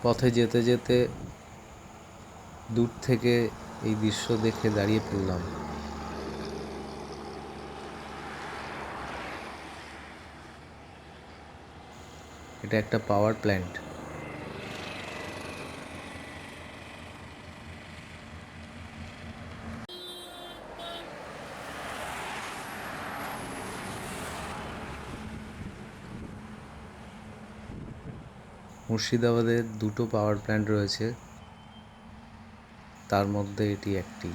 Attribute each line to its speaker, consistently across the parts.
Speaker 1: পথে যেতে যেতে দূর থেকে এই দৃশ্য দেখে দাঁড়িয়ে পড়লাম। এটা একটা পাওয়ার প্ল্যান্ট। মুর্শিদাবাদের দুটো পাওয়ার প্ল্যান্ট রয়েছে, তার মধ্যে এটি একটি।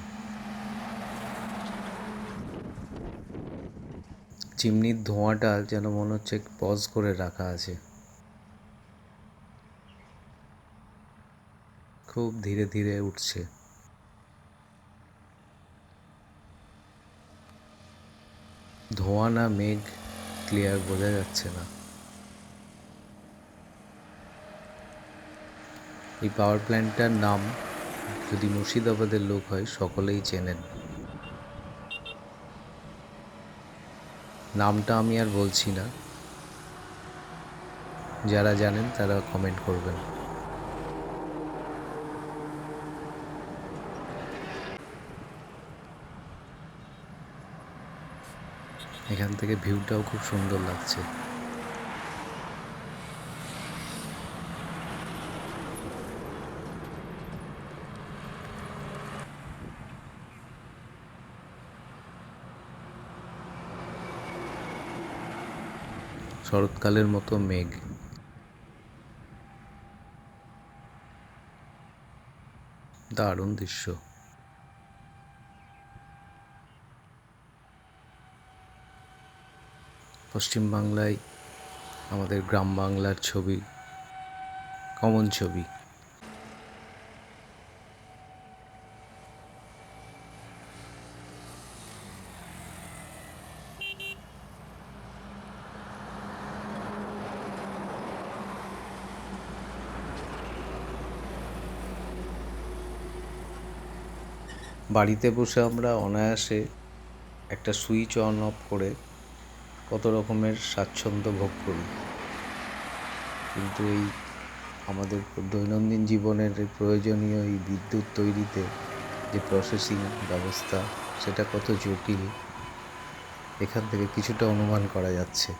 Speaker 1: চিমনির ধোঁয়াটা যেন মনে হচ্ছে পজ করে রাখা আছে, খুব ধীরে ধীরে উঠছে। ধোঁয়া না মেঘ ক্লিয়ার বোঝা যাচ্ছে না। এই পাওয়ার প্ল্যান্টটার নাম যদি মুর্শিদাবাদের লোক হয় সকলেই চেনেন। নামটা আমি আর বলছি না, যারা জানেন তারা কমেন্ট করবেন। এখান থেকে ভিউটাও খুব সুন্দর লাগছে। শরৎকালের মতো মেঘ, দারুণ দৃশ্য। পশ্চিমবাংলায় আমাদের গ্রাম বাংলার ছবি, কমন ছবি। বাড়িতে বসে আমরা অনায়াসে একটা সুইচ অন অফ করে কত রকমের স্বাচ্ছন্দ্য ভোগ করি, কিন্তু এই আমাদের দৈনন্দিন জীবনের প্রয়োজনীয় এই বিদ্যুৎ তৈরিতে যে প্রসেসিং ব্যবস্থা, সেটা কত জটিল এখান থেকে কিছুটা অনুমান করা যাচ্ছে।